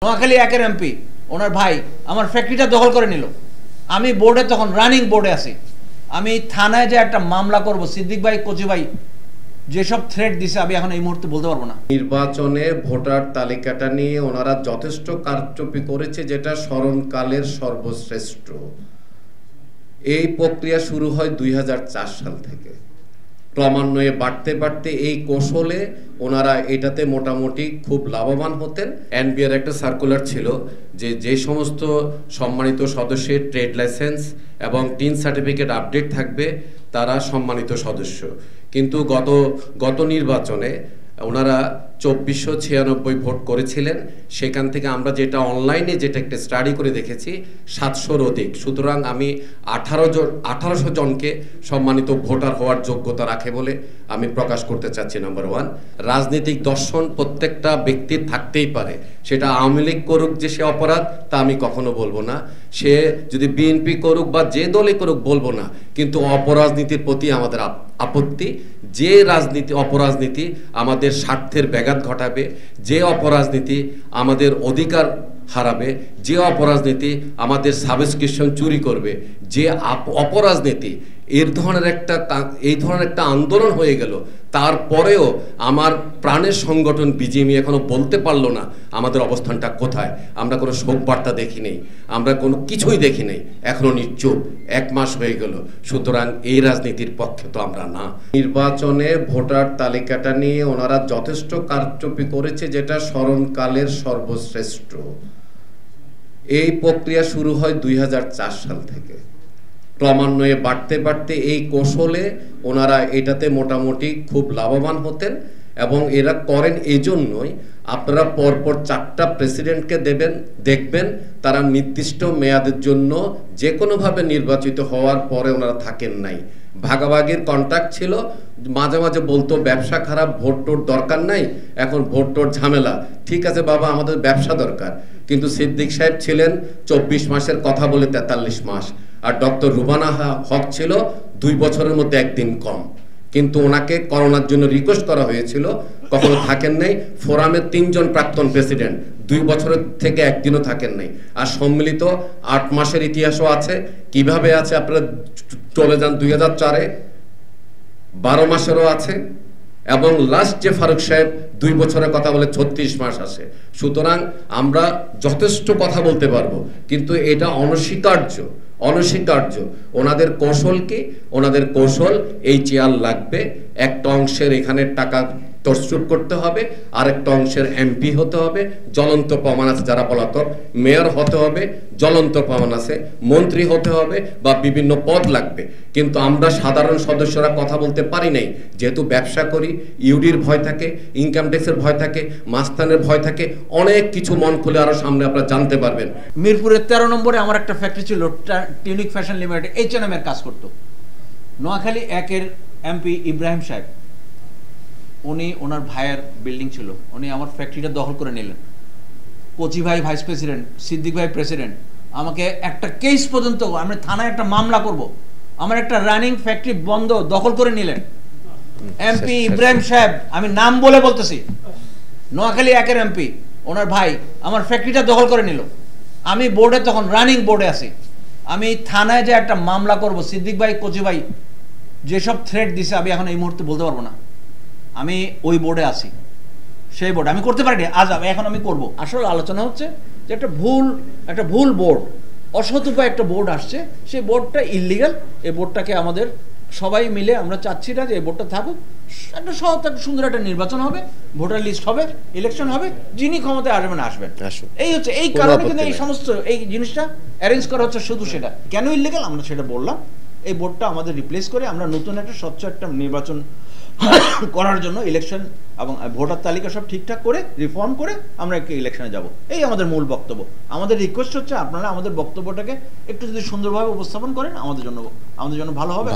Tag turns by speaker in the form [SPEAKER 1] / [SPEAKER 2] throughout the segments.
[SPEAKER 1] নোয়াখালী একের এমপি ওনার ভাই আমার ফ্যাক্টরিটা দখল করে নিল। আমি বোর্ডে তখন রানিং বোর্ডে আছি। আমি থানায় যে একটা মামলা করব, সিদ্দিক ভাই কচি ভাই যেসব থ্রেট দিছে আমি এখন এই মুহূর্তে বলতে পারবো না।
[SPEAKER 2] নির্বাচনে ভোটার তালিকাটা নিয়ে ওনারা যথেষ্ট কারচুপি করেছে, যেটা স্মরণকালের সর্বশ্রেষ্ঠ। এই প্রক্রিয়া শুরু হয় 2004 সাল থেকে, ক্রমান্বয়ে বাড়তে বাড়তে এই কৌশলে ওনারা এটাতে মোটামুটি খুব লাভবান হতেন। এনবিআর একটা সার্কুলার ছিল যে সমস্ত সম্মানিত সদস্যের ট্রেড লাইসেন্স এবং টিন সার্টিফিকেট আপডেট থাকবে তারা সম্মানিত সদস্য। কিন্তু গত নির্বাচনে ওনারা 2496 ভোট করেছিলেন। সেখান থেকে আমরা যেটা অনলাইনে যেটা একটা স্টাডি করে দেখেছি 700-র অধিক। সুতরাং আমি 1800 জনকে সম্মানিত ভোটার হওয়ার যোগ্যতা রাখে বলে আমি প্রকাশ করতে চাচ্ছি। নাম্বার 1, রাজনৈতিক দর্শন প্রত্যেকটা ব্যক্তির থাকতেই পারে। সেটা আওয়ামী লীগ করুক যে সে অপরাধ, তা আমি কখনো বলবো না। সে যদি বিএনপি করুক বা যে দলে করুক বলবো না, কিন্তু অপরাজনীতির প্রতি আমাদের আপত্তি। যে অপরাজনীতি আমাদের স্বার্থের ব্যাঘাত ঘটাবে, যে অপরাজনীতি আমাদের অধিকার হারাবে, যে অপরাজনীতি আমাদের সাবস্ক্রিপশন চুরি করবে, যে অপরাজনীতি এই ধরনের একটা আন্দোলন হয়ে গেল, তারপরেও আমার প্রাণের সংগঠন বিজেপি এখনো বলতে পারলো না আমাদের অবস্থানটা কোথায়। আমরা কোনো শোক বার্তা দেখি নেই, আমরা কোনো কিছুই দেখি নেই, এখনো নিশ্চুপ। 1 মাস হয়ে গেল। সুতরাং এই রাজনীতির পক্ষে তো আমরা না। নির্বাচনে ভোটার তালিকাটা নিয়ে ওনারা যথেষ্ট কারচুপি করেছে, যেটা স্মরণকালের সর্বশ্রেষ্ঠ। এই প্রক্রিয়া শুরু হয় 2004 সাল থেকে, ক্রমান্বয়ে বাড়তে বাড়তে এই কৌশলে ওনারা এটাতে মোটামুটি খুব লাভবান হতেন। এবং এরা করেন এই জন্যই, আপনারা পরপর 4টা প্রেসিডেন্টকে দেখবেন তারা নির্দিষ্ট মেয়াদের জন্য যে কোনোভাবে নির্বাচিত হওয়ার পরে ওনারা থাকেন নাই। ভাগাভাগির কন্ট্রাক্ট ছিল। মাঝে মাঝে বলতো ব্যবসা খারাপ, ভোট টোট দরকার নাই, এখন ভোট টোট ঝামেলা। ঠিক আছে বাবা, আমাদের ব্যবসা দরকার। কিন্তু সিদ্দিক সাহেব ছিলেন 24 মাসের কথা বলে 43 মাস, আর ডক্টর রুবানা হক ছিল 2 বছরের মধ্যে 1 দিন কম। কিন্তু ওনাকে করোনার জন্য রিকোয়েস্ট করা হয়েছিল, কখনো থাকেন নাই। ফোরামের 3 জন প্রাক্তন প্রেসিডেন্ট 2 বছরের থেকে 1 দিনও থাকেন নাই। আর সম্মিলিত 8 মাসের ইতিহাসও আছে। কিভাবে আছে আপনারা চলে যান 2004-এ, 12 মাসেরও আছে। এবং লাস্ট যে ফারুক সাহেব 2 বছরের কথা বলে 36 মাস আসে। সুতরাং আমরা যথেষ্ট কথা বলতে পারবো, কিন্তু এটা অনস্বীকার্য। ওনাদের কৌশল কি? ওনাদের কৌশল এই চেয়ার লাগবে, একটা অংশের এখানে টাকা তরসুপ করতে হবে, আরেকটা অংশের এমপি হতে হবে, জ্বলন্ত প্রমাণ আছে যারা পলাতক, মেয়র হতে হবে, জ্বলন্ত প্রমাণ আছে, মন্ত্রী হতে হবে, বা বিভিন্ন পদ লাগবে। কিন্তু আমরা সাধারণ সদস্যরা কথা বলতে পারি নাই, যেহেতু ব্যবসা করি। ইউডির ভয় থাকে, ইনকাম ট্যাক্সের ভয় থাকে, মাস্তানের ভয় থাকে, অনেক কিছু মন খুলে আরো সামনে আপনারা জানতে পারবেন।
[SPEAKER 1] মিরপুরের 13 নম্বরে আমার একটা ফ্যাক্টরি ছিল, টিউনিক ফ্যাশন লিমিটেড, H&M এর কাজ করতো। নোয়াখালী একের এমপি ইব্রাহিম সাহেব, উনি ওনার ভাইয়ের বিল্ডিং ছিল, উনি আমার ফ্যাক্টরিটা দখল করে নিলেন। কচি ভাই ভাইস প্রেসিডেন্ট, সিদ্দিক ভাই প্রেসিডেন্ট। আমাকে একটা কেস পর্যন্ত, আমি থানায় একটা মামলা করব, আমার একটা রানিং ফ্যাক্টরি বন্ধ দখল করে নিলেন এমপি ইব্রাহিম সাহেব। আমি নাম বলে বলতেছি, নোয়াখালী একের এমপি ওনার ভাই আমার ফ্যাক্টরিটা দখল করে নিল। আমি বোর্ডে তখন রানিং বোর্ডে আছি। আমি থানায় যে একটা মামলা করব, সিদ্দিক ভাই কচি ভাই যেসব থ্রেট দিছে আমি এখন এই মুহূর্তে বলতে পারবো না। আমি ওই বোর্ডে আছি, সেই বোর্ডে আমি করতে পারিনি। আজ এখন আমি করব। আসলে আলোচনা হচ্ছে যে একটা ভুল বোর্ড, অসৎ উপায় একটা বোর্ড আসছে, সেই বোর্ডটা ইললিগাল। এই বোর্ডটাকে আমাদের সবাই মিলে আমরা চাচ্ছি না যে এই বোর্ডটা থাকুক। একটা সৎ, একটা সুন্দর একটা নির্বাচন হবে, ভোটার লিস্ট হবে, ইলেকশন হবে, যিনি ক্ষমতায় আসবেন। এই হচ্ছে এই কারণে কিন্তু এই সমস্ত এই জিনিসটা অ্যারেঞ্জ করা হচ্ছে। শুধু সেটা কেন ইললিগাল আমরা সেটা বললাম। এই বোর্ডটা আমাদের রিপ্লেস করে আমরা নতুন একটা স্বচ্ছ একটা নির্বাচন করার জন্য ইলেকশন এবং ভোটার তালিকা সব ঠিকঠাক করে রিফর্ম করে আমরা একটা ইলেকশনে যাব। এই আমাদের মূল বক্তব্য। আমাদের রিকোয়েস্ট হচ্ছে আপনারা আমাদের বক্তব্যটাকে একটু যদি সুন্দরভাবে উপস্থাপন করেন আমাদের জন্য ভালো হবে।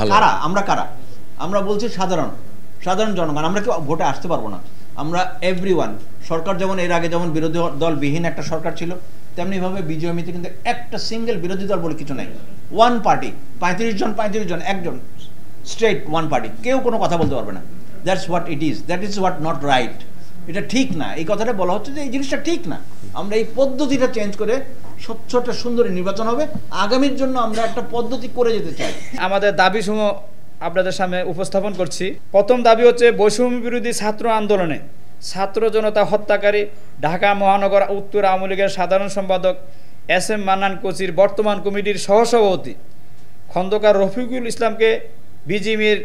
[SPEAKER 1] আমরা বলছি সাধারণ জনগণ, আমরা কেউ ভোটে আসতে পারবো না। আমরা এভরিওয়ান। সরকার যেমন এর আগে যেমন বিরোধী দল বিহীন একটা সরকার ছিল, তেমনিভাবে বিজয়মিতে কিন্তু একটা সিঙ্গেল বিরোধী দল বলে কিছু নাই। ওয়ান পার্টি, 35 জন, একজন স্ট্রেট ওয়ান পার্টি, কেউ কোনো কথা বলতে পারবে না। That's what it is, that is what not right. এটা ঠিক না। এই কথাটা বলা হচ্ছে যে এই জিনিসটা ঠিক না, আমরা এই পদ্ধতিটা চেঞ্জ করে স্বচ্ছ একটা সুন্দর নির্বাচন হবে, আগামীর জন্য আমরা একটা পদ্ধতি করে যেতে চাই।
[SPEAKER 3] আমাদের দাবিসমূহ আপনাদের সামনে উপস্থাপন করছি। প্রথম দাবি হচ্ছে বৈষম্য বিরোধী ছাত্র আন্দোলনে ছাত্র জনতা হত্যাকারী ঢাকা মহানগর উত্তর আওয়ামী লীগের সাধারণ সম্পাদক এস এম মান্নান কোচির বর্তমান কমিটির সহসভাপতি খন্দকার রফিকুল ইসলামকে বিজিএমের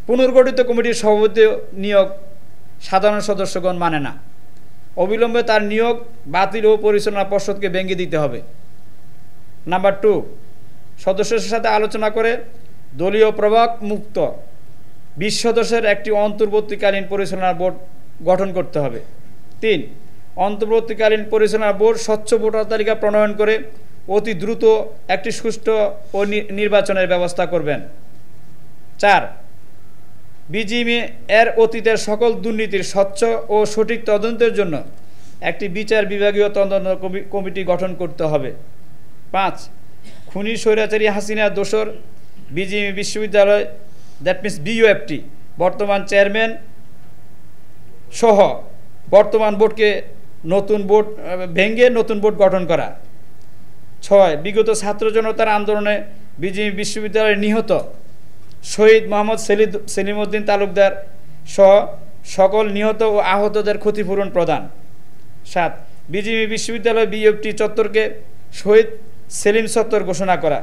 [SPEAKER 3] পুনর্গঠিত কমিটির সভাপতি নিয়োগ সাধারণ সদস্যগণ মানে না। অবিলম্বে তার নিয়োগ বাতিল ও পরিচালনা পর্ষদকে ভেঙে দিতে হবে। নাম্বার 2, সদস্যদের সাথে আলোচনা করে দলীয় প্রভাব মুক্ত 20 সদস্যের একটি অন্তর্বর্তীকালীন পরিচালনা বোর্ড গঠন করতে হবে। 3, অন্তর্বর্তীকালীন পরিচালনা বোর্ড স্বচ্ছ ভোটার তালিকা প্রণয়ন করে অতি দ্রুত একটি সুষ্ঠু ও নির্বাচনের ব্যবস্থা করবেন। 4, বিজিএমইএ এর অতীতের সকল দুর্নীতির স্বচ্ছ ও সঠিক তদন্তের জন্য একটি বিচার বিভাগীয় তদন্ত কমিটি গঠন করতে হবে। 5, খুনি স্বৈরাচারী হাসিনা দোসর বিজিএমইএ বিশ্ববিদ্যালয় দ্যাট মিনস বিইউএফটি বর্তমান চেয়ারম্যান সহ বর্তমান বোর্ডকে নতুন বোর্ড ভেঙে নতুন বোর্ড গঠন করা। 6, বিগত ছাত্র জনতার আন্দোলনে বিজিএমইএ বিশ্ববিদ্যালয়ে নিহত শহীদ মোহাম্মদ সেলিমউদ্দিন তালুকদার সহ সকল নিহত ও আহতদের ক্ষতিপূরণ প্রদান। 7, বিজিএমইএ বিশ্ববিদ্যালয় বিইউএফটি চত্বরকে শহীদ সেলিম চত্বর ঘোষণা করা।